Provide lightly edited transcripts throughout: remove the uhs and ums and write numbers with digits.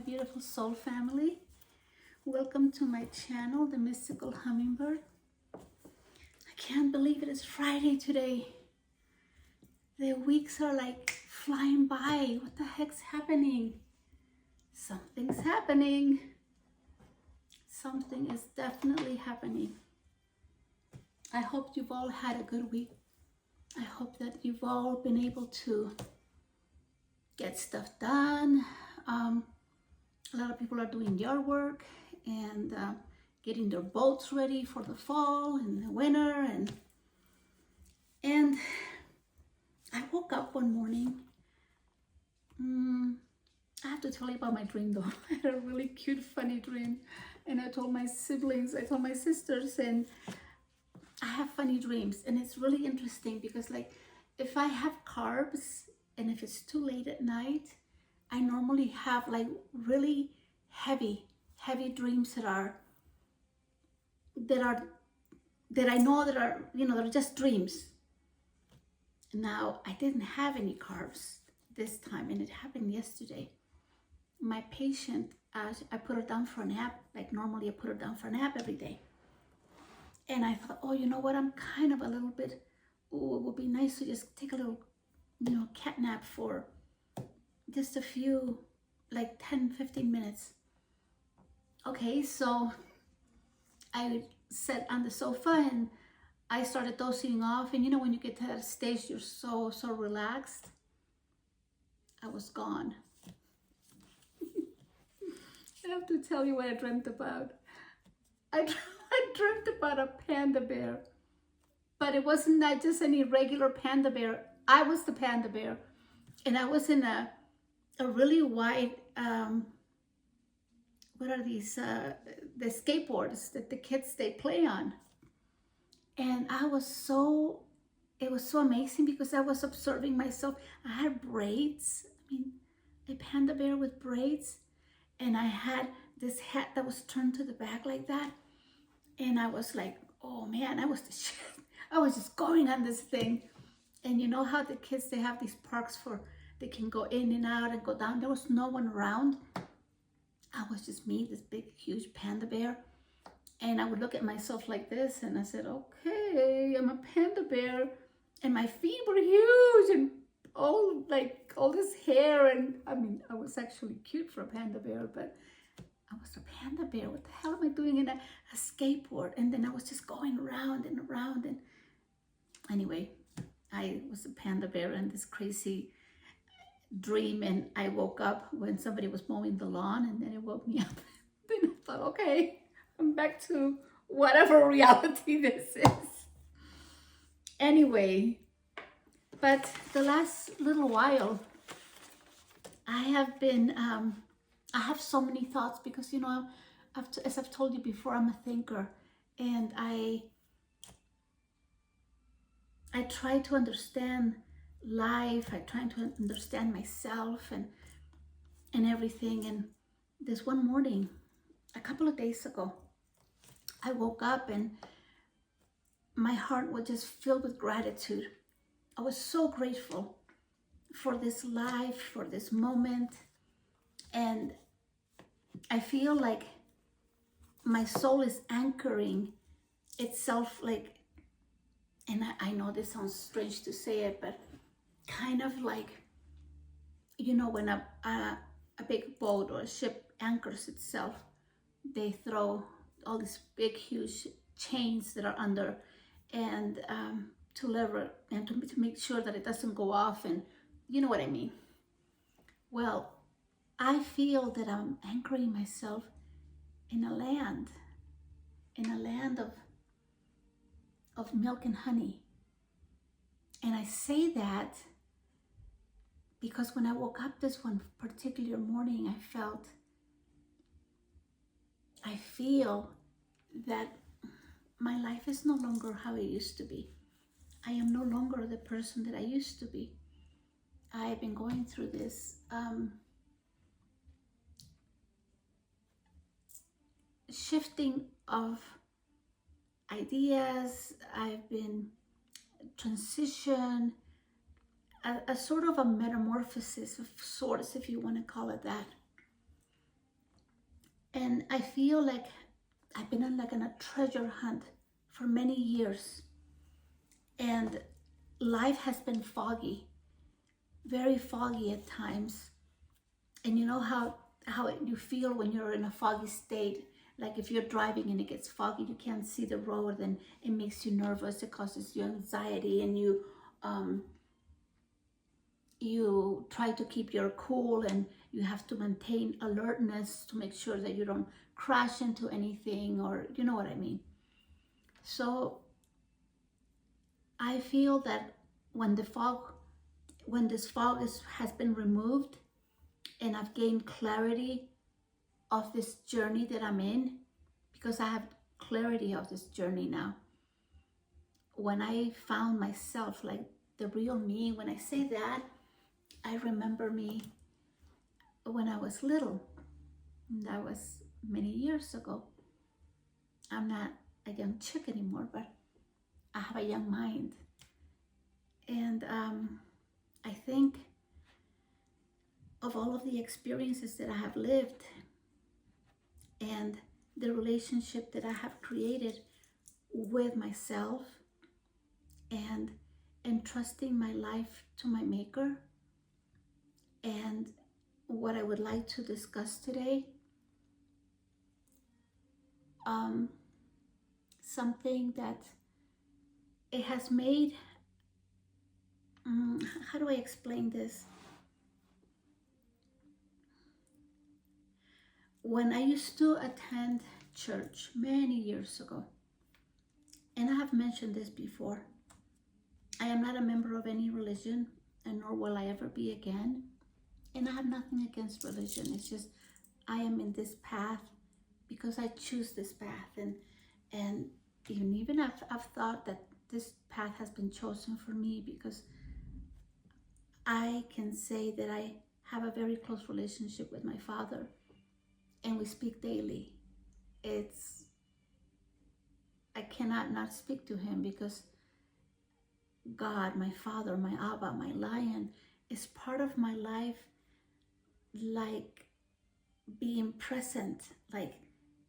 beautiful soul family. Welcome to my channel, The Mystical Hummingbird. I can't believe it is Friday today. The weeks are like flying by. What the heck's happening? Something's happening. Something is definitely happening. I hope you've all had a good week. I hope that you've all been able to get stuff done. A lot of people are doing yard work and getting their boats ready for the fall and the winter. And I woke up one morning. I have to tell you about my dream though. I had a really cute, funny dream. And I told my siblings, I told my sisters, and I have funny dreams. And it's really interesting because like if I have carbs and if it's too late at night, I normally have like really heavy dreams that I know that are, they're just dreams. Now, I didn't have any carbs this time, and it happened yesterday. My patient, I put her down for a nap. Like normally I put her down for a nap every day. And I thought, oh, you know what? I'm kind of a little bit, oh, it would be nice to just take a little, cat nap for just a few, like 10, 15 minutes. Okay, so I sat on the sofa and I started dozing off. And when you get to that stage, you're so relaxed. I was gone. I have to tell you what I dreamt about. I dreamt about a panda bear. But it wasn't not just any regular panda bear. I was the panda bear. And I was in a really wide, what are these, the skateboards that the kids, they play on. And it was so amazing because I was observing myself. I had braids, a panda bear with braids. And I had this hat that was turned to the back like that. And I was like, oh man, I was just going on this thing. And you know how the kids, they have these parks they can go in and out and go down. There was no one around. I was just me, this big, huge panda bear. And I would look at myself like this and I said, okay, I'm a panda bear. And my feet were huge and all this hair. And I was actually cute for a panda bear, but I was a panda bear. What the hell am I doing in a skateboard? And then I was just going around and around. And anyway, I was a panda bear in this crazy dream. And I woke up when somebody was mowing the lawn, and then it woke me up. Then I thought, okay, I'm back to whatever reality this is. Anyway, but the last little while, I have been, I have so many thoughts because, as I've told you before, I'm a thinker. And I try to understand life. I try to understand myself and everything. And this one morning, a couple of days ago, I woke up and my heart was just filled with gratitude. I was so grateful for this life, for this moment. And I feel like my soul is anchoring itself, like, and I know this sounds strange to say it, but kind of like, when a big boat or a ship anchors itself, they throw all these big, huge chains that are under, and to lever and to make sure that it doesn't go off, and you know what I mean. Well, I feel that I'm anchoring myself in a land of milk and honey. And I say that because when I woke up this one particular morning, I feel that my life is no longer how it used to be. I am no longer the person that I used to be. I've been going through this shifting of ideas. I've been transition, a sort of a metamorphosis of sorts, if you want to call it that. And I feel like I've been on a treasure hunt for many years. And life has been foggy, very foggy at times. And you know how you feel when you're in a foggy state. Like if you're driving and it gets foggy, you can't see the road, and it makes you nervous. It causes you anxiety, and um, you try to keep your cool, and you have to maintain alertness to make sure that you don't crash into anything, or you know what I mean. So I feel that when the fog, when this fog has been removed, and I've gained clarity of this journey that I'm in, because I have clarity of this journey now. When I found myself, like the real me, when I say that, I remember me when I was little. That was many years ago. I'm not a young chick anymore, but I have a young mind. And I think of all of the experiences that I have lived and the relationship that I have created with myself, and entrusting my life to my maker. And what I would like to discuss today, something that it has made, how do I explain this? When I used to attend church many years ago, and I have mentioned this before, I am not a member of any religion, and nor will I ever be again. And I have nothing against religion. It's just I am in this path because I choose this path, and even I've thought that this path has been chosen for me because I can say that I have a very close relationship with my father, and we speak daily. It's I cannot not speak to him because God, my father, my Abba, my lion, is part of my life, like being present, like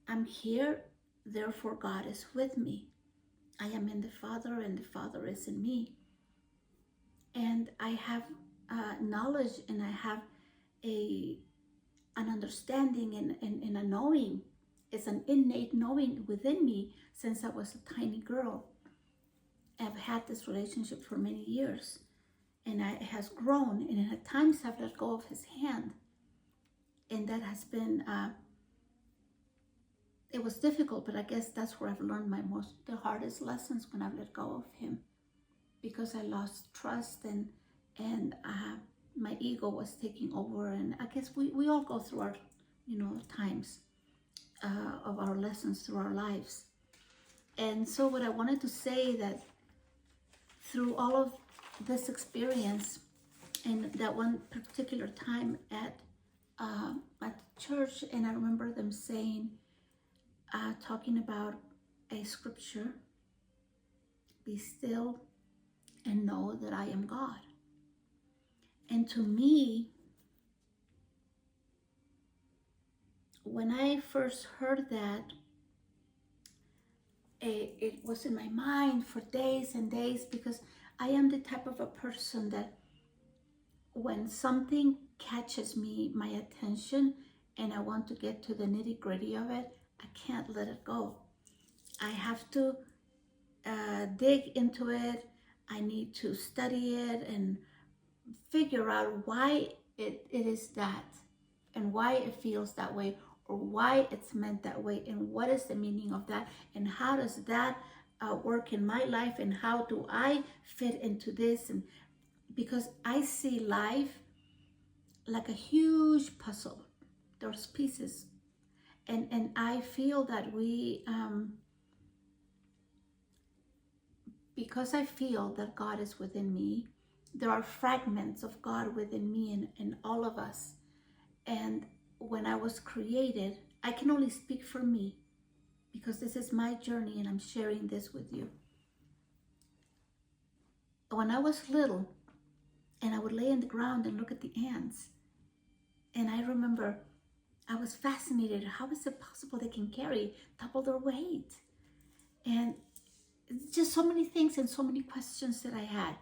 I'm here, therefore God is with me. I am in the Father, and the Father is in me. And I have knowledge, and I have an understanding, and a knowing. It's an innate knowing within me since I was a tiny girl. I've had this relationship for many years, and it has grown, and at times I've let go of his hand. And that has been, it was difficult, but I guess that's where I've learned the hardest lessons, when I've let go of him, because I lost trust, and my ego was taking over. And I guess we all go through our, times of our lessons through our lives. And so what I wanted to say, that through all of this experience, and that one particular time at church, and I remember them saying, talking about a scripture, be still and know that I am God. And to me, when I first heard that, it was in my mind for days and days, because I am the type of a person that when something catches my attention, and I want to get to the nitty-gritty of it, I can't let it go. I have to dig into it. I need to study it and figure out why it is that, and why it feels that way, or why it's meant that way, and what is the meaning of that, and how does that work in my life, and how do I fit into this. And because I see life like a huge puzzle, there's pieces, and I feel that because I feel that God is within me, there are fragments of God within me, and in all of us. And when I was created, I can only speak for me, because this is my journey and I'm sharing this with you. When I was little, and I would lay on the ground and look at the ants, and I remember I was fascinated. How is it possible they can carry double their weight? And just so many things and so many questions that I had.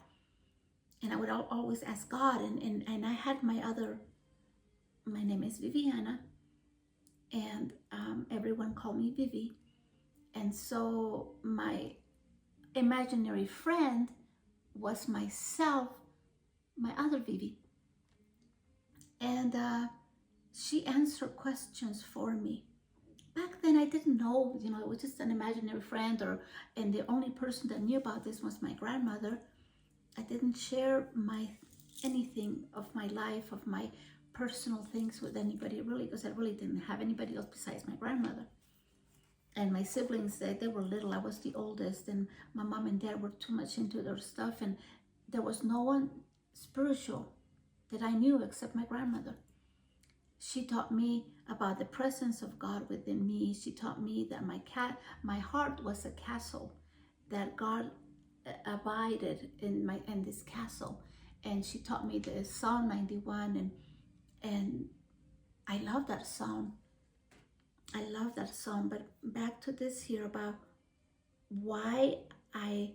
And I would always ask God. And I had my name is Viviana. And everyone called me Vivi. And so my imaginary friend was myself, my other Vivi. And she answered questions for me. Back then I didn't know, it was just an imaginary friend, and the only person that knew about this was my grandmother. I didn't share anything of my life, of my personal things with anybody really, because I really didn't have anybody else besides my grandmother. And my siblings, they were little. I was the oldest, and my mom and dad were too much into their stuff, and there was no one spiritual that I knew except my grandmother. She taught me about the presence of God within me. She taught me that my heart was a castle, that God abided in this castle. And she taught me the Psalm 91, and I love that song. I love that song. But back to this here about why I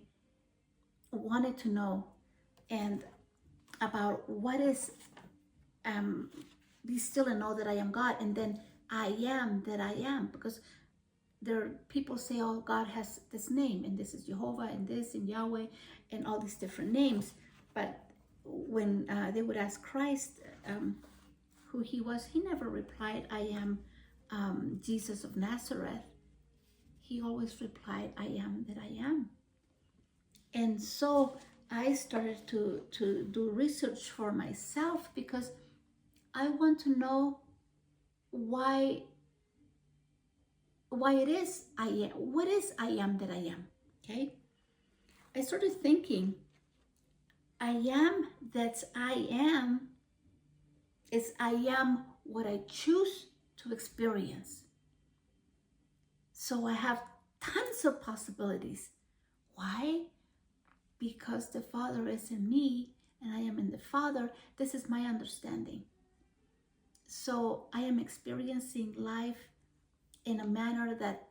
wanted to know, and about what is be still and know that I am God, and then I am that I am. Because people say, oh, God has this name, and this is Jehovah, and this, and Yahweh, and all these different names. But when they would ask Christ who he was, he never replied, I am Jesus of Nazareth. He always replied, I am that I am. And so I started to do research for myself, because I want to know why it is I am. What is I am that I am? Okay. I started thinking, I am that I am is I am what I choose to experience. So I have tons of possibilities. Why? Because the Father is in me and I am in the Father. This is my understanding. So I am experiencing life in a manner that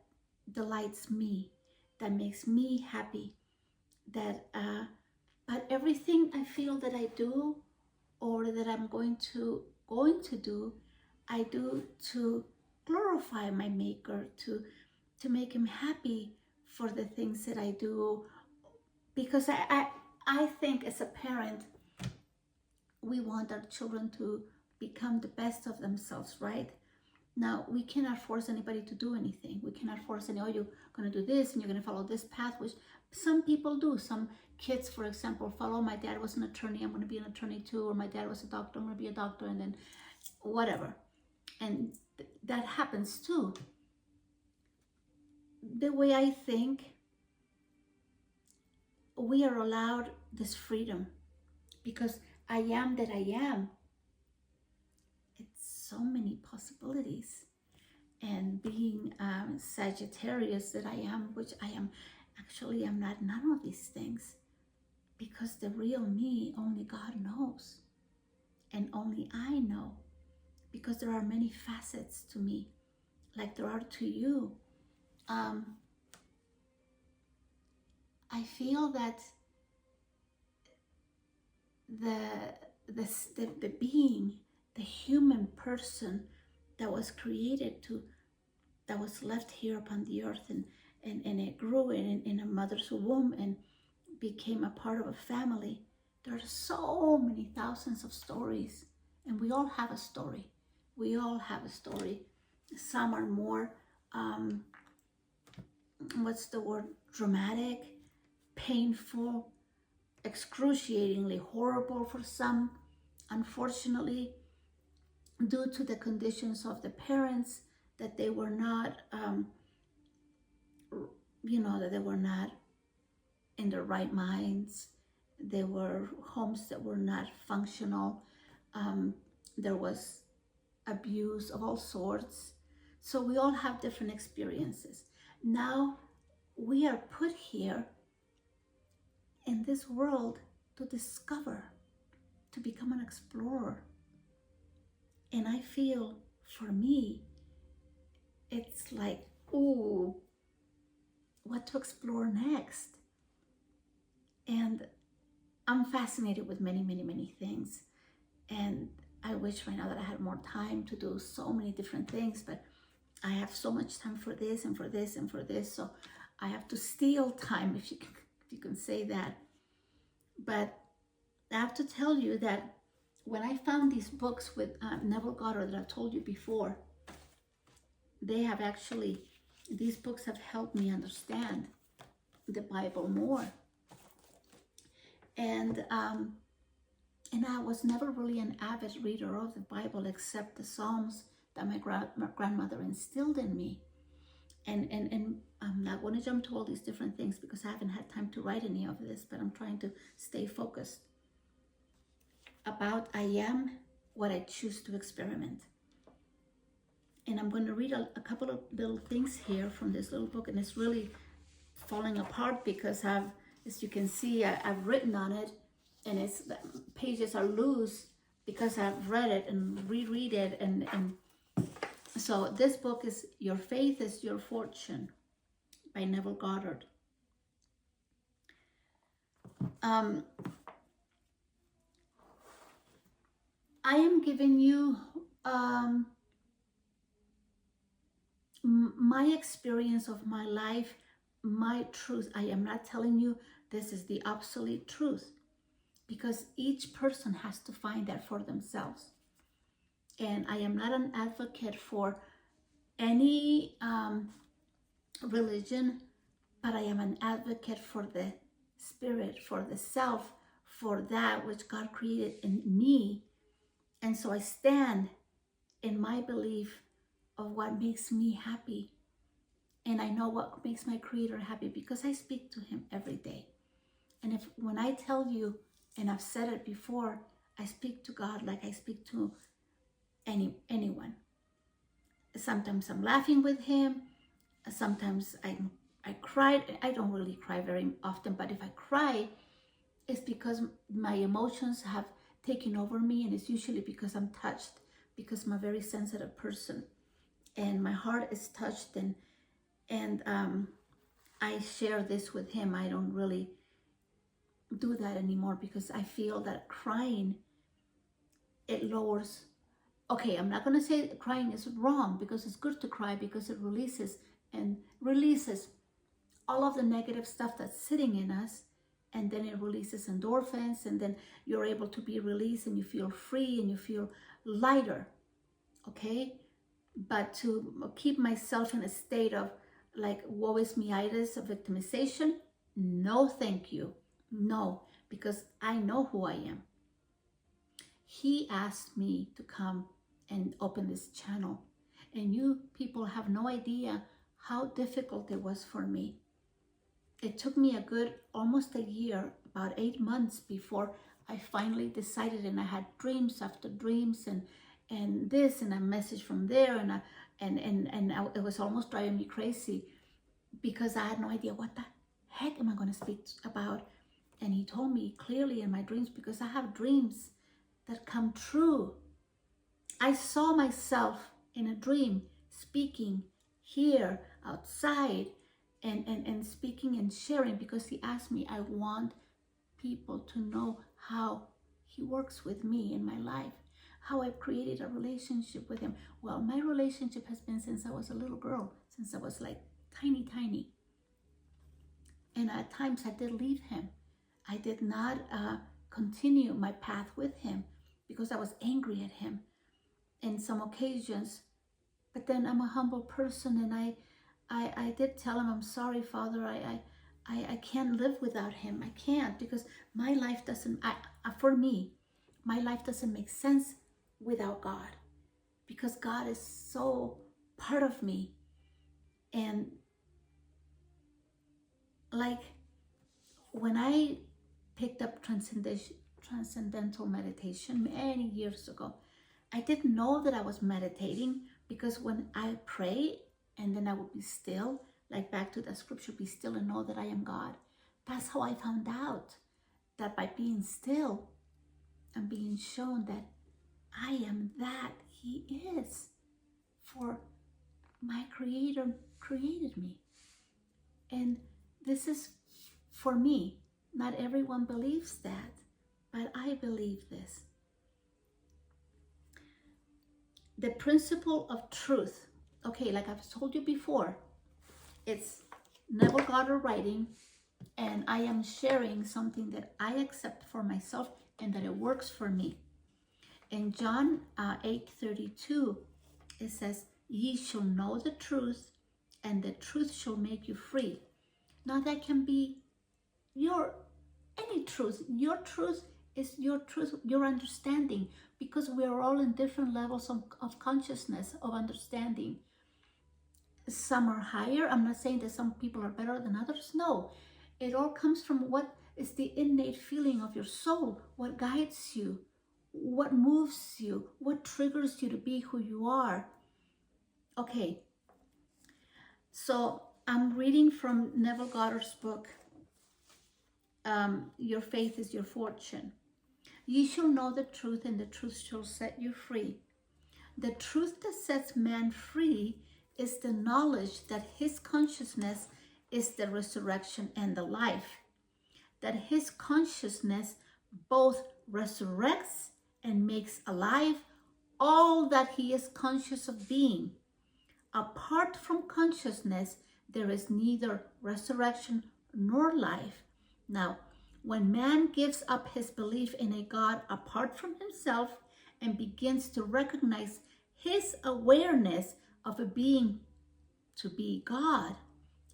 delights me, that makes me happy, but everything I feel that I do, or that I'm going to do, I do to glorify my Maker, to make him happy for the things that I do. Because I think as a parent, we want our children to become the best of themselves, right? Now, we cannot force anybody to do anything. We cannot force you're going to do this and you're going to follow this path, which some people do. Some kids, for example, follow, my dad was an attorney, I'm going to be an attorney too, or my dad was a doctor, I'm going to be a doctor, and then whatever. And that happens too. The way I think, we are allowed this freedom, because I am that I am. It's so many possibilities. And being Sagittarius that I am, which I am, actually I'm not none of these things, because the real me, only God knows, and only I know, because there are many facets to me, like there are to you. I feel that the being, the human person that was created that was left here upon the earth, and it grew in a mother's womb and became a part of a family. There are so many thousands of stories, and we all have a story. We all have a story. Some are more, dramatic, painful, excruciatingly horrible for some, unfortunately, due to the conditions of the parents, that they were not, that they were not in their right minds. They were homes that were not functional. There was abuse of all sorts. So we all have different experiences. Now we are put here in this world to discover, to become an explorer. And I feel for me, it's like, ooh, what to explore next? And I'm fascinated with many, many, many things. And I wish right now that I had more time to do so many different things, but I have so much time for this and for this and for this. So I have to steal time, if you can say that. But I have to tell you that when I found these books with Neville Goddard that I told you before, they have actually, these books have helped me understand the Bible more. And I was never really an avid reader of the Bible except the Psalms that my grandmother instilled in me. And I'm not going to jump to all these different things because I haven't had time to write any of this, but I'm trying to stay focused. About I am what I choose to experiment. And I'm going to read a couple of little things here from this little book, and it's really falling apart because as you can see, I've written on it, and the pages are loose because I've read it and reread it, and so this book is Your Faith is Your Fortune by Neville Goddard. I am giving you my experience of my life, my truth. I am not telling you this is the absolute truth, because each person has to find that for themselves. And I am not an advocate for any religion, but I am an advocate for the spirit, for the self, for that which God created in me. And so I stand in my belief of what makes me happy. And I know what makes my Creator happy because I speak to Him every day. And when I tell you, and I've said it before, I speak to God like I speak to anyone. Sometimes I'm laughing with Him. Sometimes I cry. I don't really cry very often, but if I cry, it's because my emotions have taken over me, and it's usually because I'm touched, because I'm a very sensitive person, and my heart is touched, and I share this with Him. I don't really do that anymore because I feel that crying, it lowers. Okay, I'm not going to say crying is wrong, because it's good to cry because it releases all of the negative stuff that's sitting in us, and then it releases endorphins, and then you're able to be released, and you feel free, and you feel lighter, okay? But to keep myself in a state of like woe is me-itis, of victimization, no thank you. No, because I know who I am. He asked me to come and open this channel, and you people have no idea how difficult it was for me. It took me a good almost a year, about 8 months, before I finally decided, and I had dreams after dreams, and this, and a message from there, it was almost driving me crazy because I had no idea what the heck am I going to speak about. And He told me clearly in my dreams, because I have dreams that come true. I saw myself in a dream speaking here, outside, and speaking and sharing, because He asked me, I want people to know how He works with me in my life, how I've created a relationship with Him. Well, my relationship has been since I was a little girl, since I was like tiny. And at times I did leave Him. I did not continue my path with Him because I was angry at Him in some occasions. But then I'm a humble person, and I did tell Him, I'm sorry, Father, I can't live without Him. I can't, because my life doesn't, for me, my life doesn't make sense without God, because God is so part of me. And like when I picked up transcendental meditation many years ago, I didn't know that I was meditating, because when I pray and then I would be still, like back to the scripture, be still and know that I am God. That's how I found out that by being still, I'm being shown that I am that He is. for my Creator created me. And this is for me. Not everyone believes that, but I believe this. The principle of truth. Okay, like I've told you before, it's Neville Goddard writing, and I am sharing something that I accept for myself and that it works for me. In John 8:32, it says, "Ye shall know the truth, and the truth shall make you free." Now that can be any truth. Your truth is your truth, your understanding, because we are all in different levels of consciousness, of understanding. Some are higher. I'm not saying that some people are better than others. No, it all comes from what is the innate feeling of your soul, what guides you, what moves you, what triggers you to be who you are. Okay, so I'm reading from Neville Goddard's book, Your Faith is Your Fortune. "Ye shall know the truth, and the truth shall set you free." The truth that sets man free is the knowledge that his consciousness is the resurrection and the life. That his consciousness both resurrects and makes alive all that he is conscious of being. Apart from consciousness, there is neither resurrection nor life. Now, when man gives up his belief in a God apart from himself and begins to recognize his awareness of a being to be God,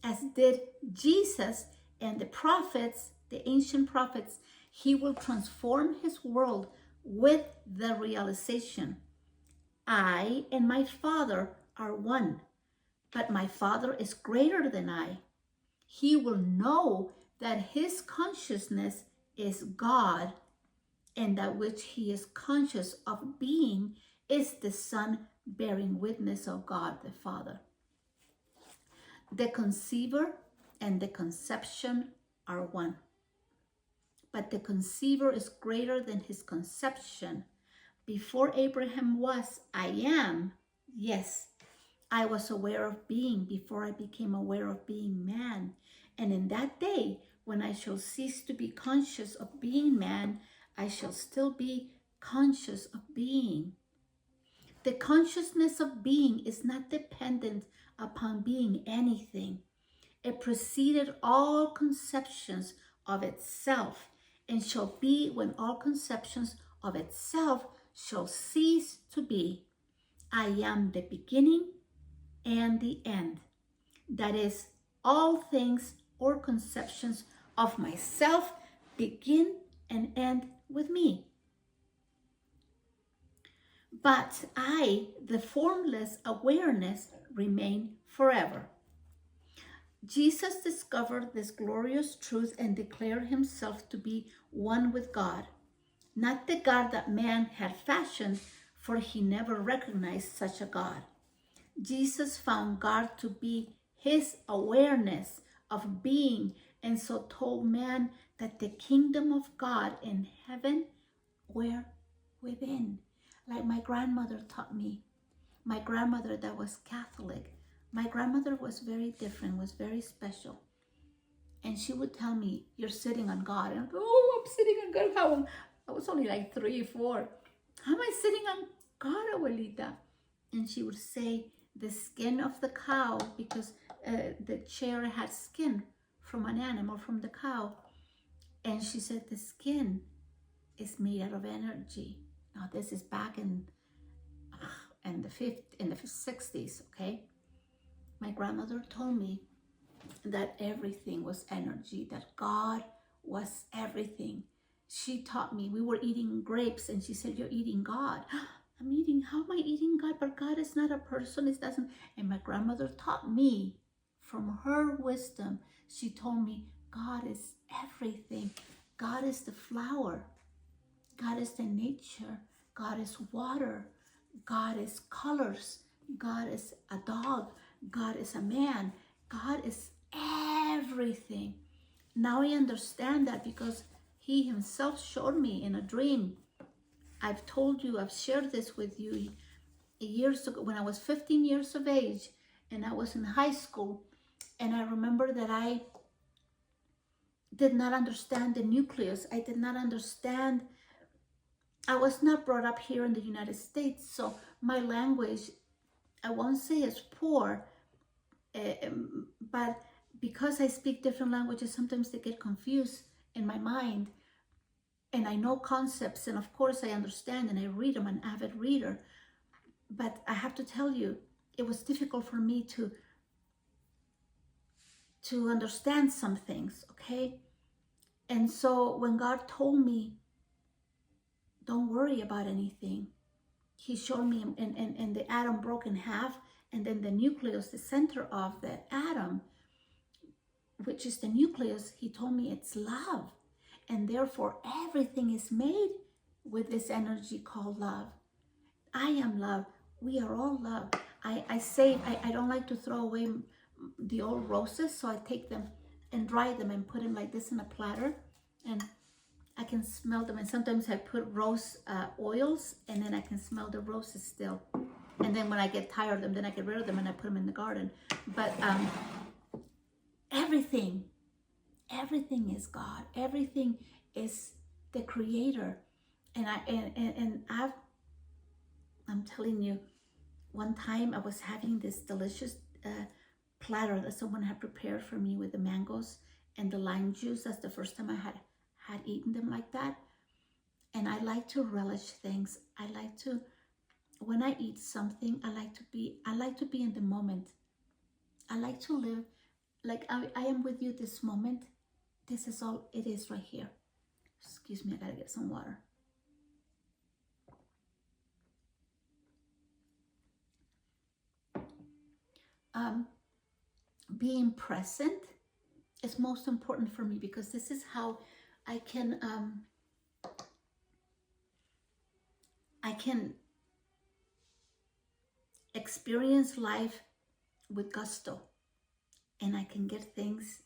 as did Jesus and the prophets, the ancient prophets, he will transform his world with the realization, "I and my Father are one, but my Father is greater than I." He will know that his consciousness is God, and that which he is conscious of being is the Son bearing witness of God the Father. The conceiver and the conception are one, but the conceiver is greater than his conception. Before Abraham was, I am. Yes, I was aware of being before I became aware of being man. And in that day, when I shall cease to be conscious of being man, I shall still be conscious of being. The consciousness of being is not dependent upon being anything. It preceded all conceptions of itself, and shall be when all conceptions of itself shall cease to be. I am the beginning and the end. That is, all things or conceptions of myself begin and end with me. But I, the formless awareness, remain forever. Jesus discovered this glorious truth and declared himself to be one with God, not the God that man had fashioned, for he never recognized such a God. Jesus found God to be his awareness of being, and so told man that the kingdom of God in heaven were within. Like my grandmother taught me, my grandmother that was Catholic, my grandmother was very different, was very special. And she would tell me, "You're sitting on God." And I'd go, "Oh, I'm sitting on God." How? I was only like 3 or 4. "How am I sitting on God, abuelita?" And she would say, "The skin of the cow," because the chair had skin from an animal, from the cow. And she said, "The skin is made out of energy." Now this is back in the 60s, okay? My grandmother told me that everything was energy, that God was everything. She taught me, we were eating grapes, and she said, "You're eating God." How am I eating God? But God is not a person, it doesn't. And my grandmother taught me from her wisdom. She told me, God is everything. God is the flower. God is the nature. God is water. God is colors. God is a dog. God is a man. God is everything. Now I understand that because he himself showed me in a dream. I've told you, I've shared this with you. years ago when I was 15 years of age and I was in high school. And I remember that I did not understand the nucleus. I did not understand. I was not brought up here in the United States, so my language, I won't say is poor, but because I speak different languages, sometimes they get confused in my mind. And I know concepts, and of course I understand and I read them. I'm an avid reader. But I have to tell you, it was difficult for me to understand some things, okay? And so when God told me, don't worry about anything, he showed me in the atom broke in half, and then the nucleus, the center of the atom, which is the nucleus, he told me it's love. And therefore, everything is made with this energy called love. I am love. We are all love. I don't like to throw away the old roses, so I take them and dry them and put them like this in a platter, and I can smell them. And sometimes I put rose oils, and then I can smell the roses still. And then when I get tired of them, then I get rid of them and I put them in the garden. But everything is God. Everything is the Creator. And I'm telling you, one time I was having this delicious platter that someone had prepared for me with the mangoes and the lime juice. That's the first time I had eaten them like that. And I like to relish things. I like to, when I eat something, I like to be in the moment. I like to live like I am with you this moment. This is all it is right here. Excuse me, I gotta get some water. Being present is most important for me, because this is how I can experience life with gusto, and I can get things,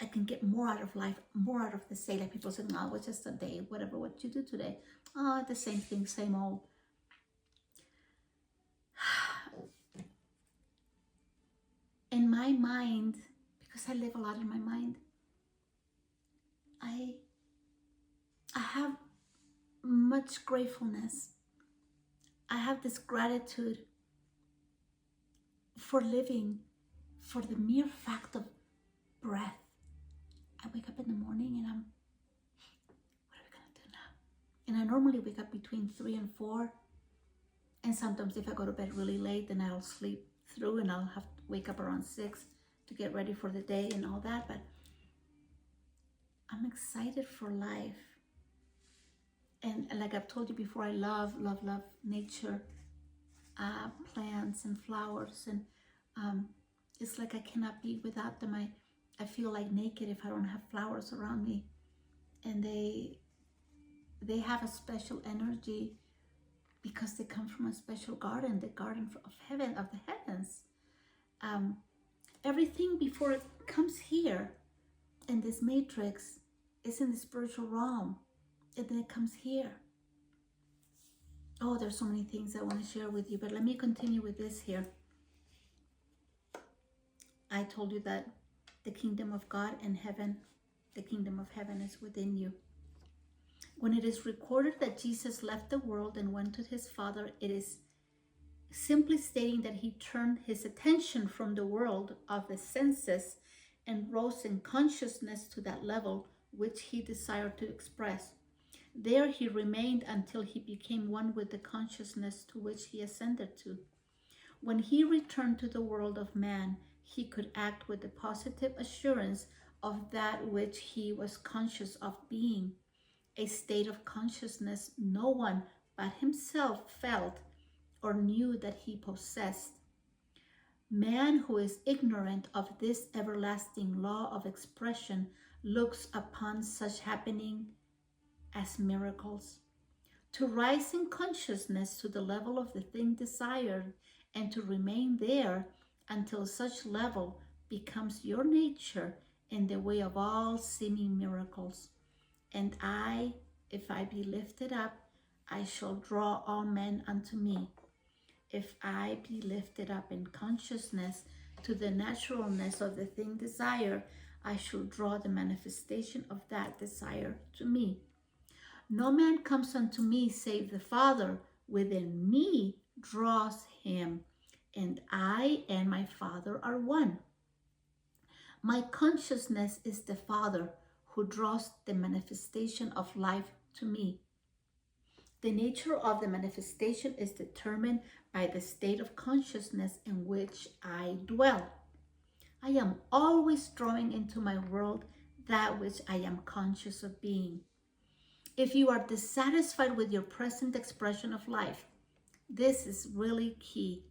I can get more out of life, more out of the day. Like people say, no, it's just a day, whatever, what you do today. Oh, the same thing, same old. In my mind, because I live a lot in my mind, I have much gratefulness. I have this gratitude for living, for the mere fact of breath. I wake up in the morning and I'm, what are we gonna do now? And I normally wake up between 3 and 4. And sometimes if I go to bed really late, then I'll sleep through and I'll have to wake up around 6 to get ready for the day and all that. But I'm excited for life. And like I've told you before, I love nature, plants and flowers. And it's like I cannot be without them. I feel like naked if I don't have flowers around me. And they have a special energy because they come from a special garden, the garden of heaven, of the heavens. Everything before it comes here in this matrix is in the spiritual realm, and then it comes here. Oh, there's so many things I want to share with you, but let me continue with this here. I told you that the kingdom of God and heaven, the kingdom of heaven is within you. When it is recorded that Jesus left the world and went to his Father, it is simply stating that he turned his attention from the world of the senses and rose in consciousness to that level which he desired to express. There he remained until he became one with the consciousness to which he ascended to. When he returned to the world of man, he could act with the positive assurance of that which he was conscious of being, a state of consciousness no one but himself felt or knew that he possessed. Man who is ignorant of this everlasting law of expression looks upon such happening as miracles. To rise in consciousness to the level of the thing desired and to remain there until such level becomes your nature in the way of all seeming miracles. And I, if I be lifted up, I shall draw all men unto me. if I be lifted up in consciousness to the naturalness of the thing desired, I shall draw the manifestation of that desire to me. No man comes unto me save the Father within me draws him, and I and my Father are one. My consciousness is the Father who draws the manifestation of life to me. The nature of the manifestation is determined by the state of consciousness in which I dwell. I am always drawing into my world that which I am conscious of being. If you are dissatisfied with your present expression of life, this is really key.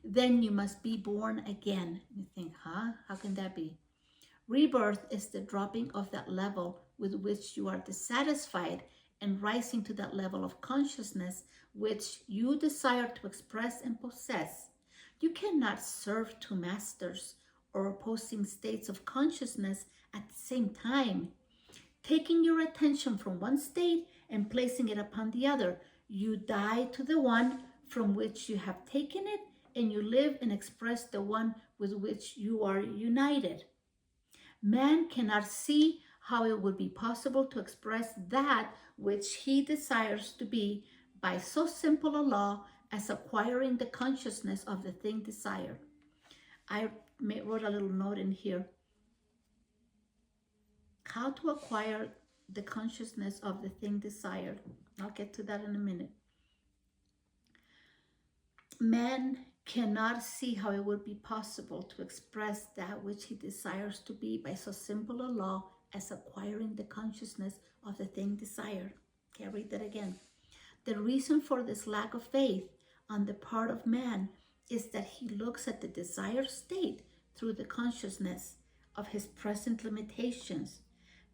Then you must be born again. You think, how can that be? Rebirth is the dropping of that level with which you are dissatisfied and rising to that level of consciousness which you desire to express and possess. You cannot serve two masters or opposing states of consciousness at the same time. Taking your attention from one state and placing it upon the other, you die to the one from which you have taken it, and you live and express the one with which you are united. Man cannot see how it would be possible to express that which he desires to be by so simple a law as acquiring the consciousness of the thing desired. I wrote a little note in here. How to acquire the consciousness of the thing desired. I'll get to that in a minute. Man cannot see how it would be possible to express that which he desires to be by so simple a law as acquiring the consciousness of the thing desired. Okay, I'll read that again. The reason for this lack of faith on the part of man is that he looks at the desired state through the consciousness of his present limitations.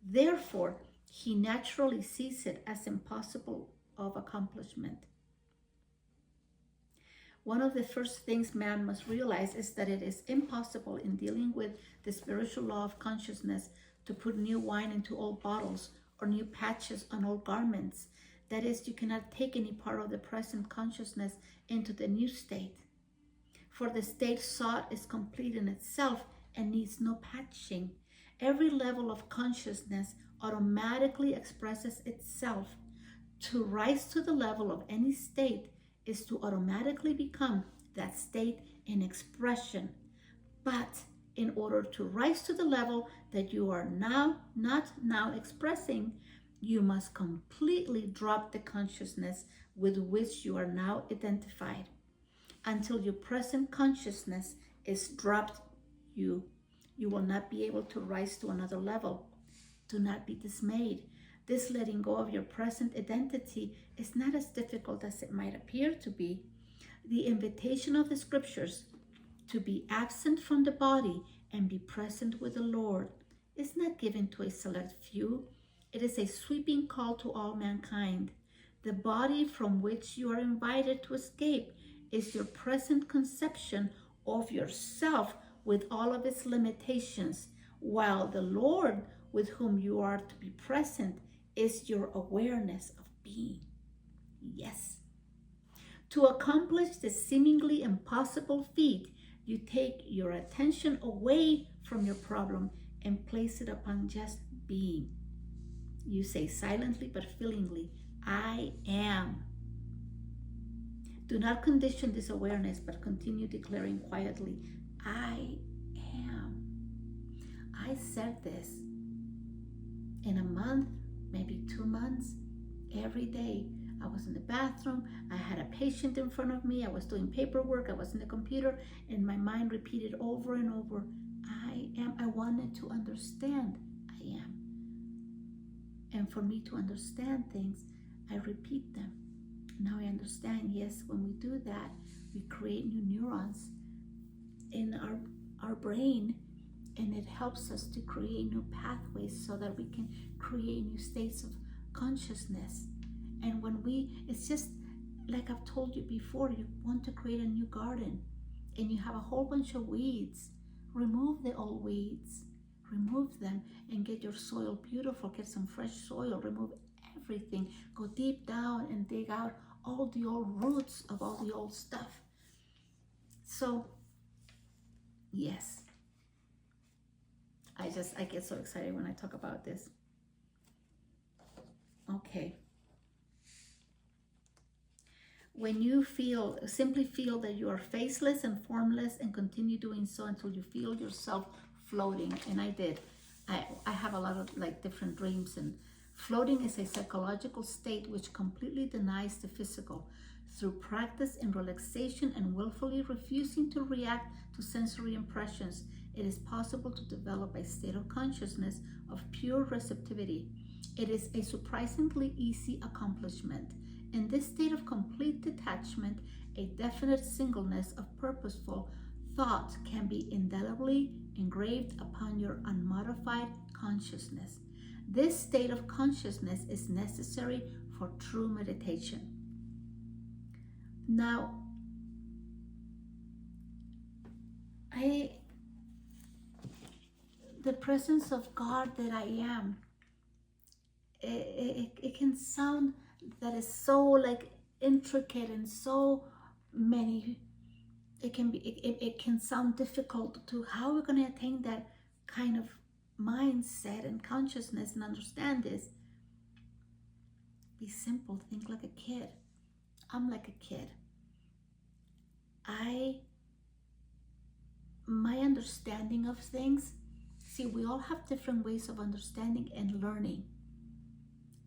Therefore, he naturally sees it as impossible of accomplishment. One of the first things man must realize is that it is impossible in dealing with the spiritual law of consciousness to put new wine into old bottles or new patches on old garments. That is, you cannot take any part of the present consciousness into the new state. For the state sought is complete in itself and needs no patching. Every level of consciousness automatically expresses itself. To rise to the level of any state is to automatically become that state in expression. But in order to rise to the level that you are not now expressing, you must completely drop the consciousness with which you are now identified. Until your present consciousness is dropped, you will not be able to rise to another level. Do not be dismayed. This letting go of your present identity is not as difficult as it might appear to be. The invitation of the scriptures to be absent from the body and be present with the Lord is not given to a select few. It is a sweeping call to all mankind. The body from which you are invited to escape is your present conception of yourself with all of its limitations, while the Lord with whom you are to be present is your awareness of being. Yes. To accomplish the seemingly impossible feat, you take your attention away from your problem and place it upon just being. You say silently but feelingly, I am. Do not condition this awareness, but continue declaring quietly, I am. I said this in a month, maybe 2 months, every day. I was in the bathroom, I had a patient in front of me, I was doing paperwork, I was in the computer, and my mind repeated over and over, I am. I wanted to understand, I am. And for me to understand things, I repeat them. Now I understand, yes, when we do that, we create new neurons in our brain, and it helps us to create new pathways so that we can create new states of consciousness. And when it's just like I've told you before, you want to create a new garden and you have a whole bunch of weeds. Remove the old weeds, remove them and get your soil beautiful, get some fresh soil, remove everything, go deep down and dig out all the old roots of all the old stuff. So, yes. I get so excited when I talk about this. Okay. When you simply feel that you are faceless and formless, and continue doing so until you feel yourself floating. And I did. I have a lot of like different dreams, and floating is a psychological state which completely denies the physical. Through practice and relaxation and willfully refusing to react to sensory impressions, it is possible to develop a state of consciousness of pure receptivity. It is a surprisingly easy accomplishment. In this state of complete detachment, a definite singleness of purposeful thought can be indelibly engraved upon your unmodified consciousness. This state of consciousness is necessary for true meditation. Now, the presence of God that I am, it can sound that is so like intricate and so many, it can sound difficult to how we're going to attain that kind of mindset and consciousness and understand this. Be simple, think like a kid. I'm like a kid. My understanding of things, see, we all have different ways of understanding and learning.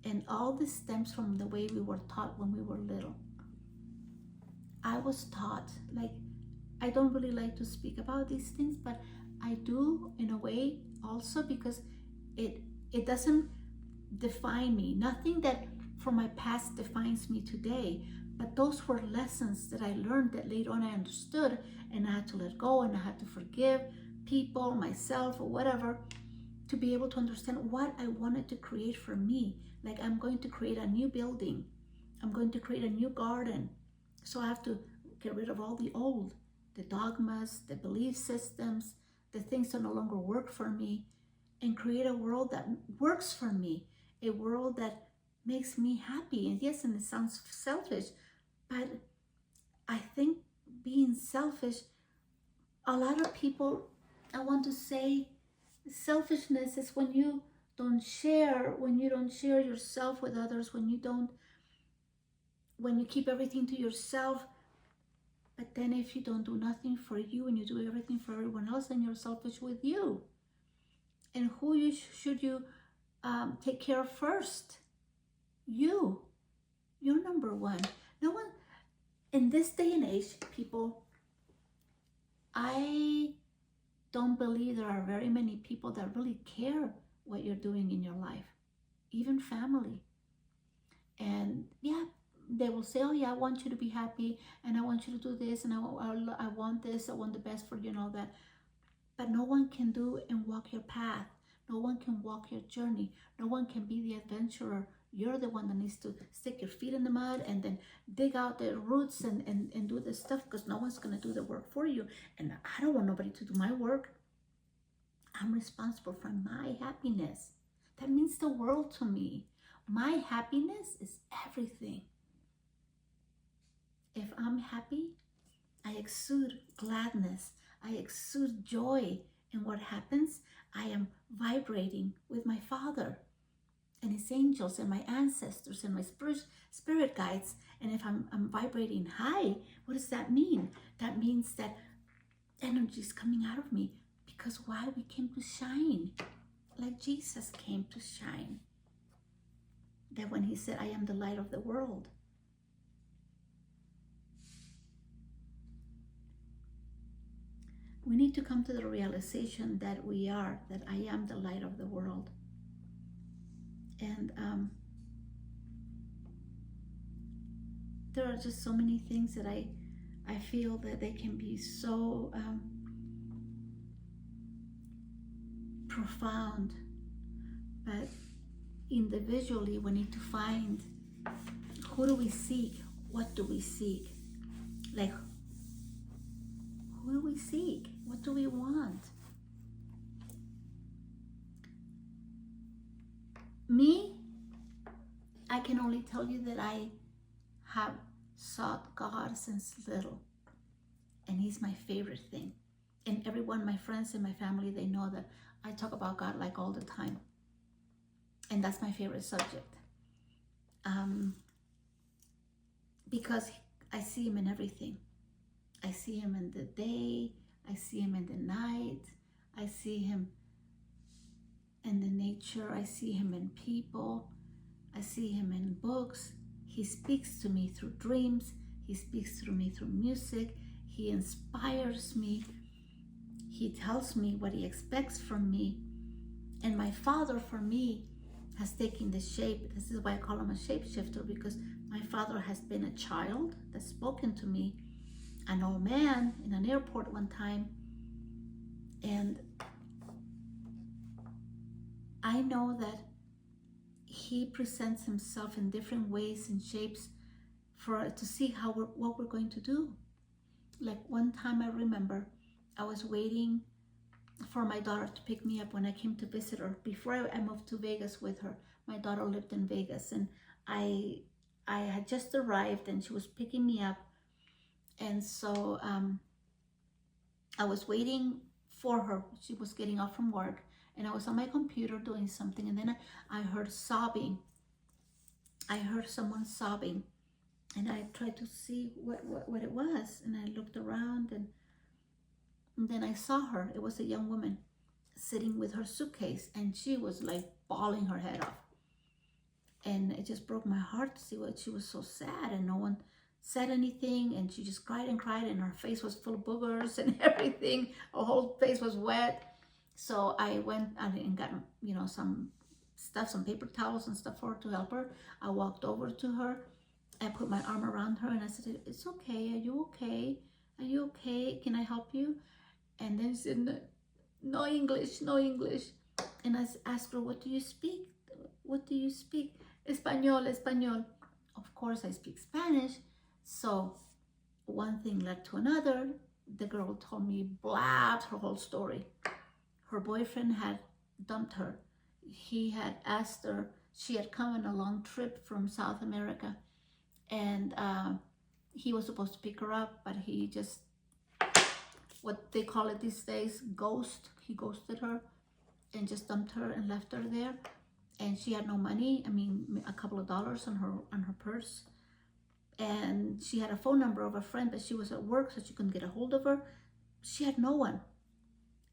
And all this stems from the way we were taught when we were little. I was taught, like, I don't really like to speak about these things, but I do in a way also, because it doesn't define me. Nothing that from my past defines me today, but those were lessons that I learned that later on I understood, and I had to let go, and I had to forgive people, myself, or whatever, to be able to understand what I wanted to create for me. Like, I'm going to create a new building. I'm going to create a new garden. So I have to get rid of all the old, the dogmas, the belief systems, the things that no longer work for me, and create a world that works for me, a world that makes me happy. And yes, and it sounds selfish, but I think being selfish, a lot of people, I want to say, selfishness is when you don't share yourself with others, when you keep everything to yourself. But then if you don't do nothing for you and you do everything for everyone else, then you're selfish with you. And who should you take care of first? You. You're number one. No one, in this day and age, people, I don't believe there are very many people that really care what you're doing in your life, even family. And yeah, they will say, oh yeah, I want you to be happy, and I want you to do this, and I want this, I want the best for you and all that. But no one can do and walk your path. No one can walk your journey. No one can be the adventurer. You're the one that needs to stick your feet in the mud and then dig out the roots and do this stuff, because no one's going to do the work for you. And I don't want nobody to do my work. I'm responsible for my happiness. That means the world to me. My happiness is everything. If I'm happy, I exude gladness. I exude joy. And what happens? I am vibrating with my Father and His angels and my ancestors and my spirit guides. And if I'm vibrating high, what does that mean? That means that energy is coming out of me, because why? We came to shine, like Jesus came to shine. That when He said, I am the light of the world. We need to come to the realization that that I am the light of the world. And there are just so many things that I feel that they can be so profound, but individually we need to find, who do we seek? What do we seek? Like, who do we seek? What do we want? Me, I can only tell you that I have sought God since little, and He's my favorite thing. And everyone, my friends and my family, they know that I talk about God like all the time, and that's my favorite subject. Because I see Him in everything. I see Him in the day, I see Him in the night, I see Him in the nature, I see Him in people, I see Him in books. He speaks to me through dreams, He speaks to me through music, He inspires me, He tells me what He expects from me. And my Father, for me, has taken the shape. This is why I call Him a shapeshifter, because my Father has been a child that's spoken to me, an old man in an airport one time, and I know that He presents Himself in different ways and shapes for to see what we're going to do. Like one time, I remember I was waiting for my daughter to pick me up when I came to visit her. Before I moved to Vegas with her, my daughter lived in Vegas, and I had just arrived, and she was picking me up. And so I was waiting for her. She was getting off from work, and I was on my computer doing something, and then I heard sobbing. I heard someone sobbing, and I tried to see what it was, and I looked around, and then I saw her. It was a young woman sitting with her suitcase, and she was like bawling her head off. And it just broke my heart to see what she was so sad, and no one said anything, and she just cried and cried, and her face was full of boogers and everything. Her whole face was wet. So I went and got, some stuff, some paper towels and stuff for her to help her. I walked over to her. I put my arm around her, and I said, "It's okay. Are you okay? Are you okay? Can I help you?" And then she said, "No English, no English." And I asked her, "What do you speak? What do you speak?" "Español, Español." Of course, I speak Spanish. So one thing led to another. The girl told me, blabbed her whole story. Her boyfriend had dumped her. He had asked her, she had come on a long trip from South America, and he was supposed to pick her up, but he just, what they call it these days, ghost. He ghosted her and just dumped her and left her there. And she had no money. I mean, a couple of dollars on her purse. And she had a phone number of a friend, but she was at work, so she couldn't get a hold of her. She had no one.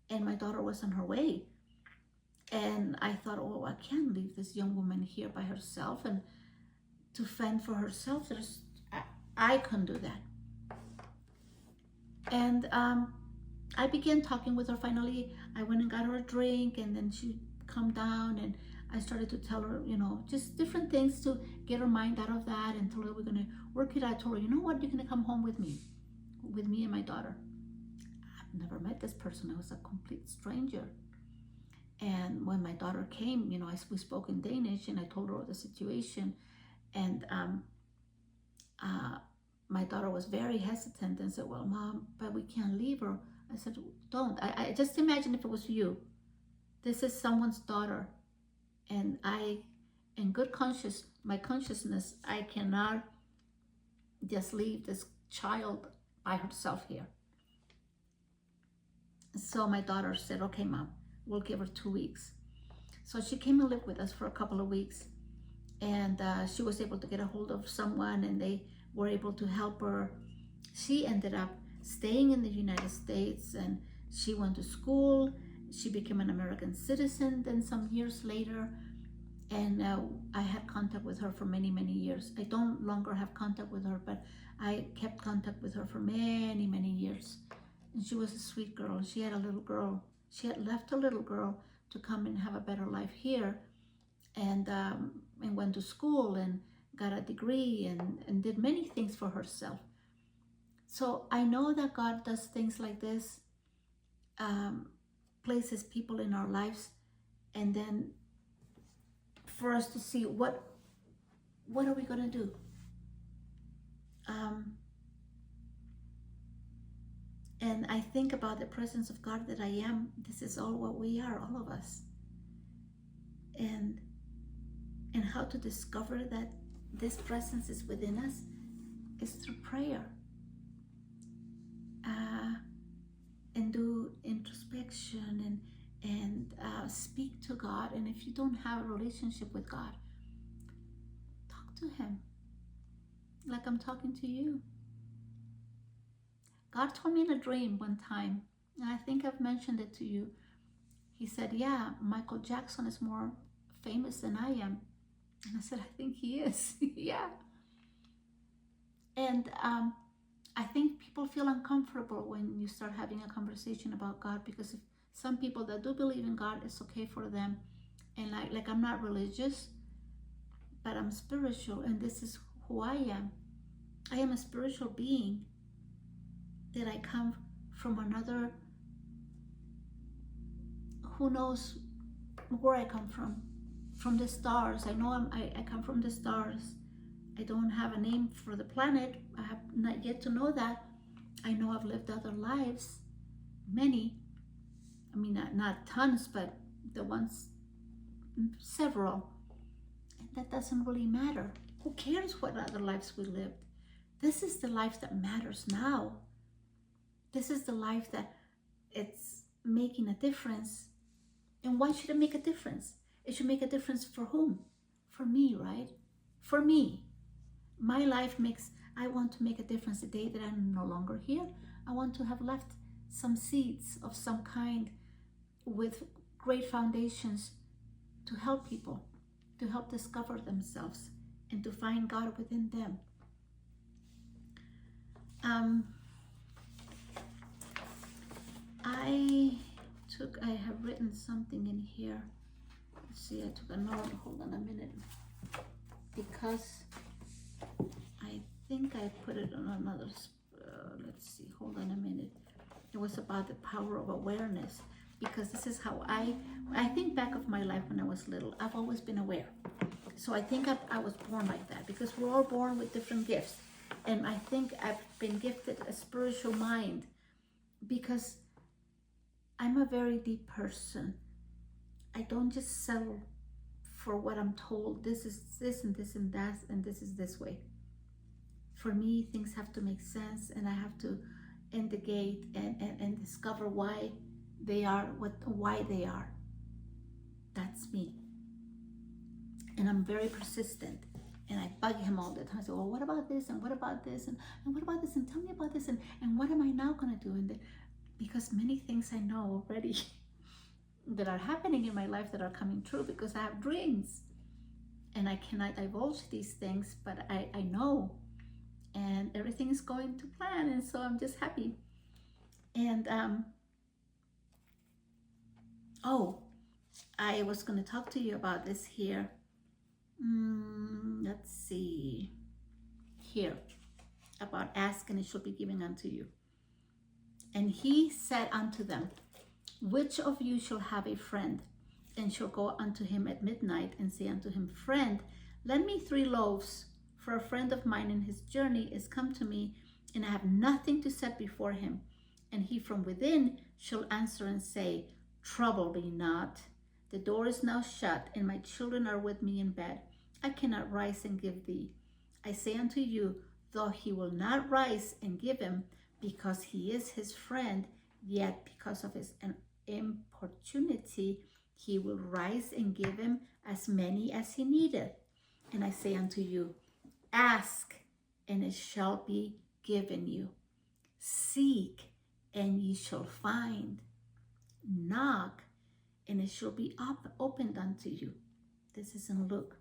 And my daughter was on her way. And I thought, oh, I can't leave this young woman here by herself and to fend for herself. I couldn't do that. And I began talking with her. Finally, I went and got her a drink, and then she calmed down, and I started to tell her, just different things to get her mind out of that, and told her we're going to work it out. I told her, you know what, you're going to come home with me and my daughter. I've never met this person. I was a complete stranger. And when my daughter came, we spoke in Danish, and I told her the situation. And my daughter was very hesitant and said, "Well, Mom, but we can't leave her." I said, "Don't. I just imagine if it was you. This is someone's daughter. And in good conscience, my consciousness, I cannot just leave this child by herself here." So my daughter said, "Okay, Mom, we'll give her 2 weeks." So she came and lived with us for a couple of weeks. And she was able to get a hold of someone, and they were able to help her. She ended up staying in the United States, and she went to school. She became an American citizen then some years later. And I had contact with her for many, many years. I don't longer have contact with her, but I kept contact with her for many, many years. And she was a sweet girl. She had a little girl. She had left a little girl to come and have a better life here, and went to school and got a degree and did many things for herself. So I know that God does things like this, places people in our lives, and then for us to see what are we going to do. And I think about the presence of God that I am. This is all what we are, all of us. And how to discover that this presence is within us is through prayer. And do introspection and speak to God. And if you don't have a relationship with God, talk to Him like I'm talking to you. God told me in a dream one time, and I think I've mentioned it to you. He said, yeah, Michael Jackson is more famous than I am. And I said, I think he is. Yeah. And I think people feel uncomfortable when you start having a conversation about God, because if some people that do believe in God, it's okay for them. And like I'm not religious, but I'm spiritual, and this is who I am. I am a spiritual being, that I come from another, who knows where I come from the stars. I know I come from the stars. I don't have a name for the planet. I have not yet to know that. I know I've lived other lives, many. I mean, not tons, but the ones, several. And that doesn't really matter. Who cares what other lives we lived? This is the life that matters now. This is the life that it's making a difference. And why should it make a difference? It should make a difference for whom? For me, right? For me. My life I want to make a difference the day that I'm no longer here. I want to have left some seeds of some kind with great foundations to help people, to help discover themselves, and to find God within them. I have written something in here. Let's see, I took a note. Hold on a minute. Because I think I put it on another, let's see, hold on a minute. It was about the power of awareness, because this is how I think back of my life when I was little. I've always been aware. So I think I was born like that, because we're all born with different gifts. And I think I've been gifted a spiritual mind, because I'm a very deep person. I don't just settle for what I'm told. This is this and this and that, and this is this way. For me, things have to make sense, and I have to indicate and discover why they are why they are. That's me. And I'm very persistent, and I bug him all the time. I say, well, what about this, and what about this, and what about this, and tell me about this, and what am I now gonna do? And because many things I know already that are happening in my life that are coming true, because I have dreams, and I cannot divulge these things, but I know, and everything is going to plan, and so I'm just happy. And I was going to talk to you about this here. Let's see here, about ask and it shall be given unto you. And he said unto them, which of you shall have a friend, and shall go unto him at midnight, and say unto him, Friend, lend me 3 loaves, for a friend of mine in his journey is come to me, and I have nothing to set before him. And he from within shall answer and say, Trouble me not. The door is now shut, and my children are with me in bed. I cannot rise and give thee. I say unto you, though he will not rise and give him, because he is his friend, yet because of his importunity, he will rise and give him as many as he needeth. And I say unto you, ask, and it shall be given you. Seek, and ye shall find. Knock, and it shall be opened unto you. This is in Luke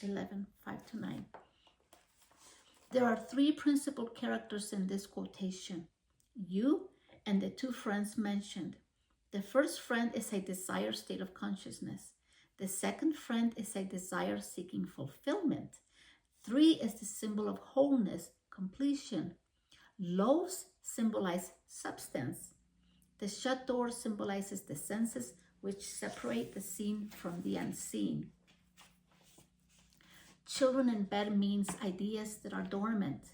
11:5-9. There are 3 principal characters in this quotation: you and the 2 friends mentioned. The first friend is a desire state of consciousness. The second friend is a desire seeking fulfillment. 3 is the symbol of wholeness, completion. Loaves symbolize substance. The shut door symbolizes the senses, which separate the seen from the unseen. Children in bed means ideas that are dormant.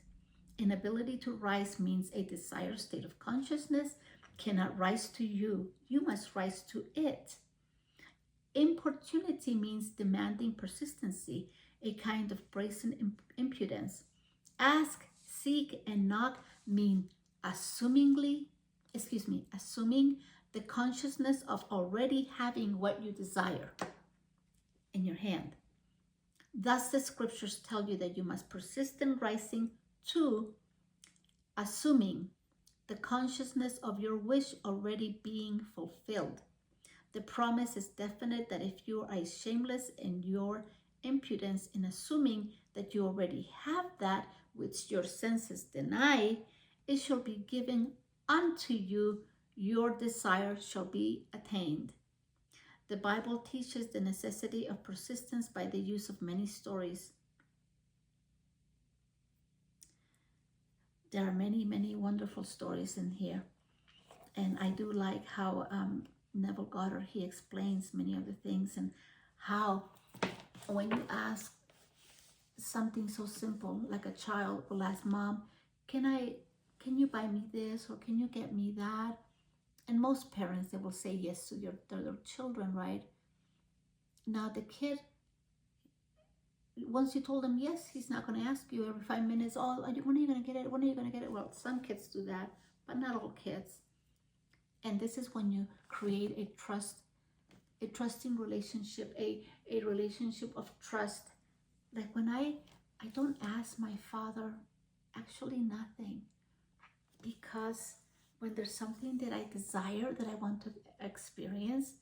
Inability to rise means a desired state of consciousness cannot rise to you. You must rise to it. Importunity means demanding persistency, a kind of brazen impudence. Ask, seek and knock mean assuming the consciousness of already having what you desire in your hand. Thus, the scriptures tell you that you must persist in rising to assuming the consciousness of your wish already being fulfilled. The promise is definite that if you are shameless in your impudence in assuming that you already have that which your senses deny, it shall be given unto you, your desire shall be attained. The Bible teaches the necessity of persistence by the use of many stories. There are many, many wonderful stories in here. And I do like how Neville Goddard, he explains many of the things, and how when you ask something so simple, like a child will ask, Mom, can you buy me this, or can you get me that? And most parents, they will say yes to their children, right? Now the kid, once you told him yes, he's not going to ask you every 5 minutes, oh, when are you going to get it? When are you going to get it? Well, some kids do that, but not all kids. And this is when you create a trusting relationship, a relationship of trust. Like when I don't ask my father actually nothing, because when there's something that I desire, that I want to experience,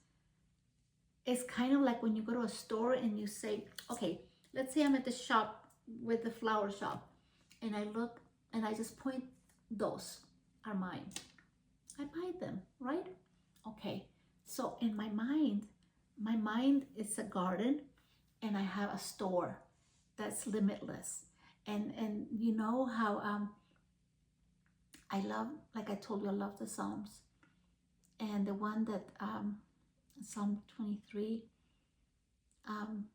it's kind of like when you go to a store and you say, okay, let's say I'm at the shop with the flower shop, and I look and I just point, those are mine. I buy them, right? Okay, so in my mind is a garden, and I have a store that's limitless. And you know how I love, like I told you, I love the Psalms. And the one that Psalm 23, I'm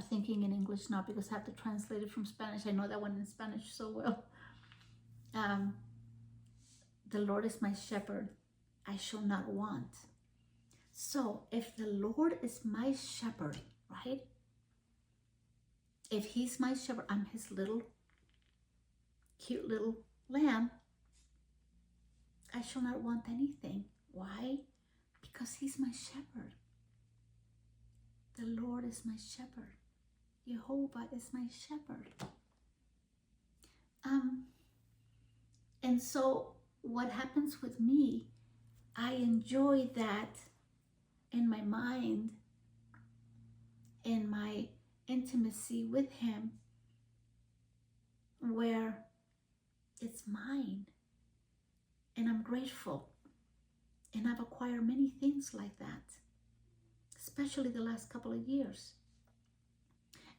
thinking in English now because I have to translate it from Spanish. I know that one in Spanish so well. The Lord is my shepherd, I shall not want. So if the Lord is my shepherd, right? If he's my shepherd, I'm his little, cute little lamb, I shall not want anything. Why? Because he's my shepherd. The Lord is my shepherd. Jehovah is my shepherd. And so what happens with me, I enjoy that in my mind, in my intimacy with him, where it's mine, and I'm grateful. And I've acquired many things like that, especially the last couple of years.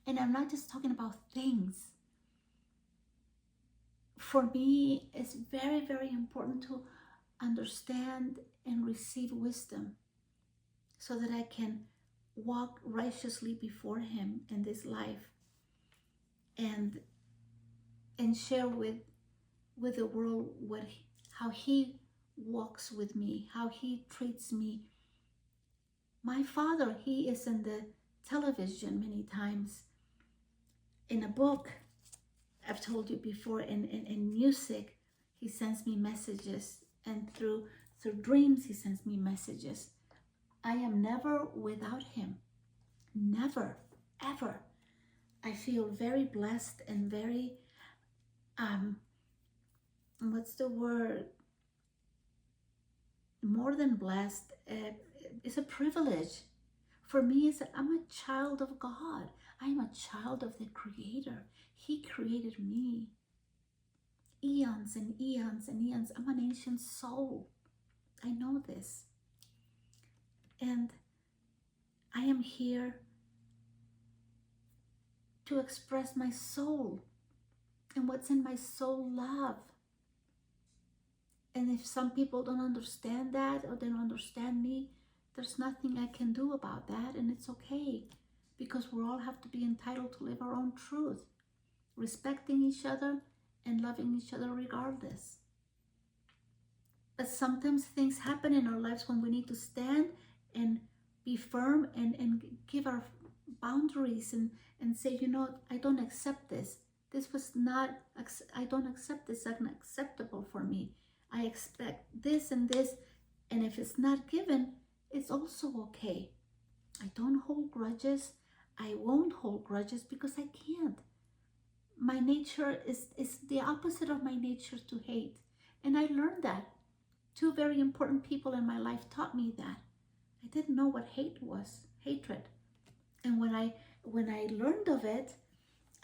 And I'm not just talking about things. For me, it's very, very important to understand and receive wisdom so that I can walk righteously before him in this life, and share with the world how he walks with me, how he treats me. My father, he is in the television many times, in a book, I've told you before, in music, he sends me messages, and through dreams, he sends me messages. I am never without him. Never, ever. I feel very blessed and very, what's the word? More than blessed. It's a privilege. For me, I'm a child of God. I am a child of the Creator. He created me. Eons and eons and eons. I'm an ancient soul. I know this. And I am here to express my soul and what's in my soul, love. And if some people don't understand that, or they don't understand me, there's nothing I can do about that, and it's okay, because we all have to be entitled to live our own truth, respecting each other and loving each other regardless. But sometimes things happen in our lives when we need to stand and be firm and give our boundaries and say, you know, I don't accept this. This was not, I don't accept this, it's unacceptable for me. I expect this and this, and if it's not given, it's also okay. I don't hold grudges. I won't hold grudges because I can't. My nature is the opposite of my nature to hate. And I learned that. Two very important people in my life taught me that. I didn't know what hate was, hatred. And when I learned of it,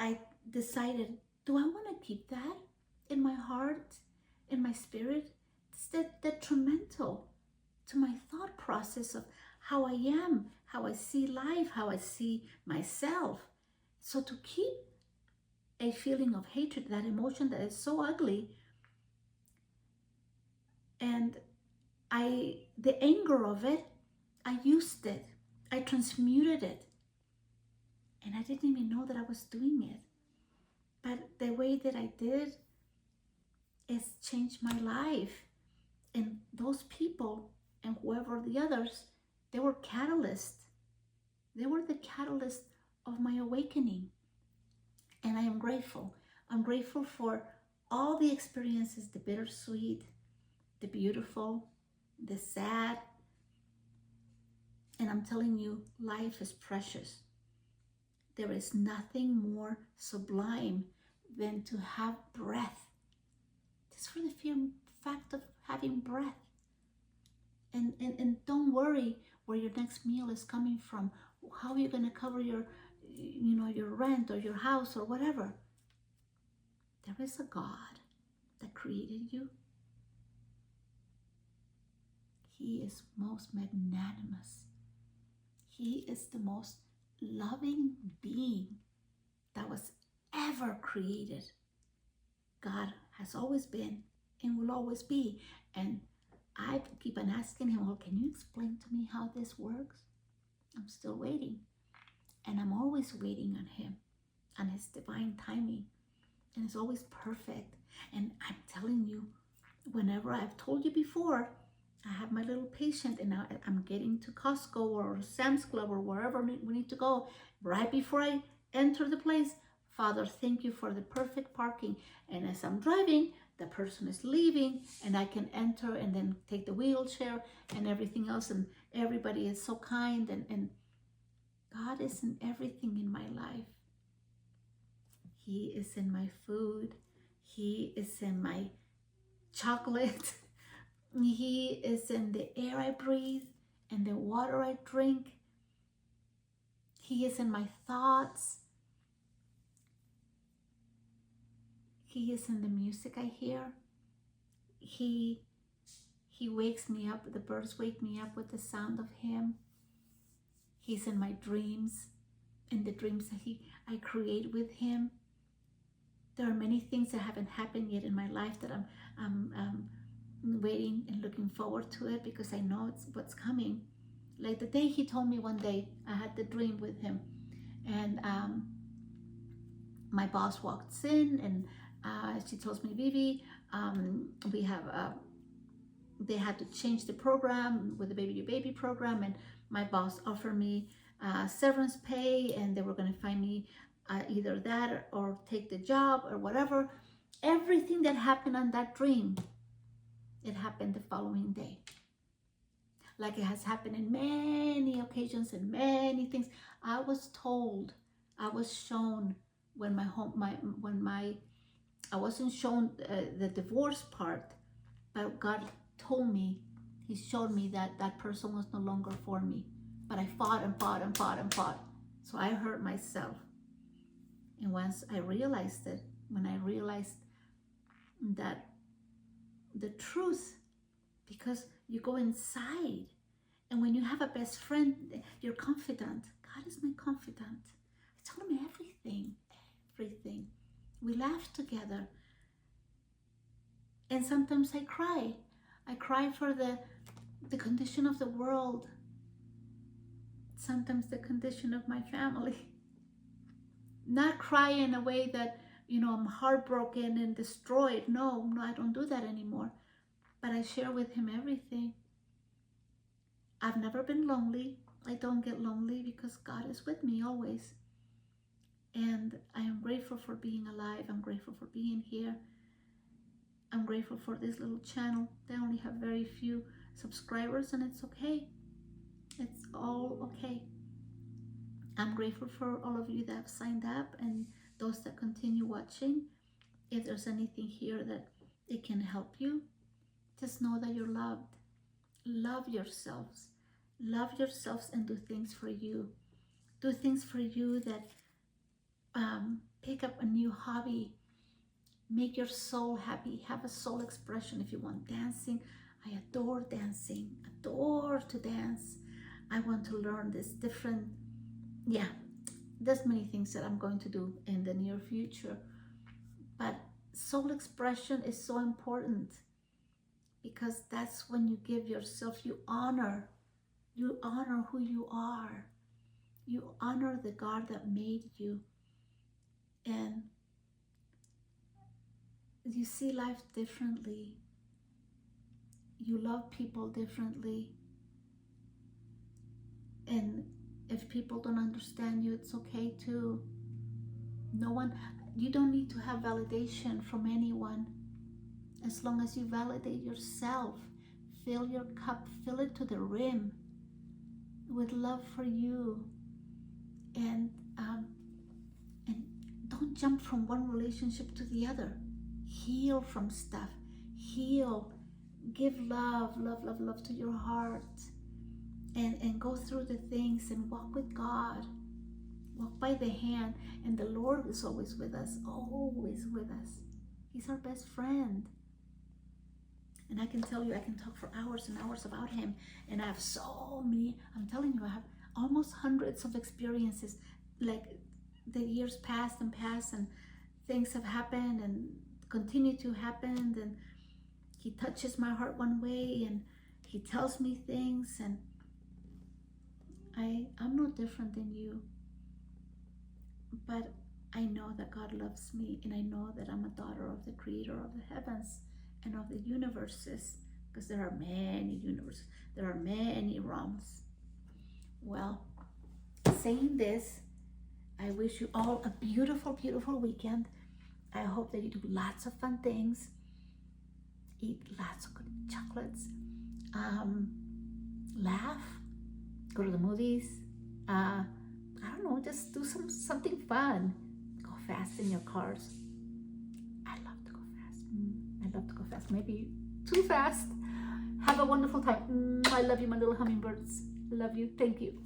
I decided, do I want to keep that in my heart, in my spirit? It's detrimental to my thought process of how I am, how I see life, how I see myself. So to keep a feeling of hatred, that emotion that is so ugly, and the anger of it, I used it, I transmuted it, and I didn't even know that I was doing it. But the way that I did is changed my life. And those people and whoever the others, they were catalysts. They were the catalyst of my awakening. And I am grateful. I'm grateful for all the experiences, the bittersweet, the beautiful, the sad. And I'm telling you, life is precious. There is nothing more sublime than to have breath. Just for the fact of having breath. And don't worry where your next meal is coming from, how you're going to cover your rent or your house or whatever. There is a God that created you. He is most magnanimous. He is the most loving being that was ever created. God has always been and will always be. And I keep on asking him, well, can you explain to me how this works? I'm still waiting. And I'm always waiting on him, on his divine timing. And it's always perfect. And I'm telling you, whenever I've told you before, I have my little patient and now I'm getting to Costco or Sam's Club or wherever we need to go. Right before I enter the place, Father, thank you for the perfect parking. And as I'm driving, the person is leaving and I can enter and then take the wheelchair and everything else. And everybody is so kind and God is in everything in my life. He is in my food. He is in my chocolate. He is in the air I breathe and the water I drink. He is in my thoughts. He is in the music I hear. He wakes me up. The birds wake me up with the sound of him. He's in my dreams, in the dreams that I create with him. There are many things that haven't happened yet in my life that I'm waiting and looking forward to it because I know it's what's coming. Like the day he told me one day, I had the dream with him, and my boss walks in and she tells me, Vivi, we have they had to change the program with the Baby to Baby program, and my boss offered me severance pay, and they were going to find me either that or take the job or whatever. Everything that happened on that dream, it happened the following day. Like it has happened in many occasions and many things. I was told, I was shown when I wasn't shown the divorce part, but God told me, he showed me that that person was no longer for me. But I fought and fought and fought and fought. So I hurt myself. And once I realized it, when I realized that the truth, because you go inside, and when you have a best friend, you're confident. God is my confidant. I told him everything. We laugh together. And sometimes I cry. I cry for the condition of the world. Sometimes the condition of my family. Not cry in a way that, I'm heartbroken and destroyed. No, I don't do that anymore. But I share with him everything. I've never been lonely. I don't get lonely because God is with me always. And I am grateful for being alive. I'm grateful for being here. I'm grateful for this little channel. They only have very few subscribers, and it's okay. It's all okay. I'm grateful for all of you that have signed up and those that continue watching. If there's anything here that it can help you, just know that you're loved. Love yourselves. Love yourselves and do things for you. Do things for you that pick up a new hobby. Make your soul happy. Have a soul expression. If you want dancing, I adore dancing. Adore to dance. I want to learn this different, there's many things that I'm going to do in the near future. But soul expression is so important, because that's when you give yourself, you honor who you are. You honor the God that made you. And you see life differently. You love people differently. And if people don't understand you, it's okay too. You don't need to have validation from anyone. As long as you validate yourself, fill your cup, fill it to the rim with love for you. And don't jump from one relationship to the other. Heal from stuff. Heal. Give love to your heart. And go through the things and walk with God. Walk by the hand. And the Lord is always with us. Always with us. He's our best friend. And I can tell you, I can talk for hours and hours about him. And I have so many, I'm telling you, I have almost hundreds of experiences. Like the years passed and things have happened and continue to happen. And he touches my heart one way and he tells me things. And I'm no different than you. But I know that God loves me, and I know that I'm a daughter of the Creator of the heavens and of the universes, because there are many universes, there are many realms. Well, saying this, I wish you all a beautiful, beautiful weekend. I hope that you do lots of fun things, eat lots of good chocolates, laugh, go to the movies, I don't know, just do something fun. Go fast in your cars. I love to go fast. I love to go fast. Maybe too fast. Have a wonderful time. I love you, my little hummingbirds. Love you. Thank you.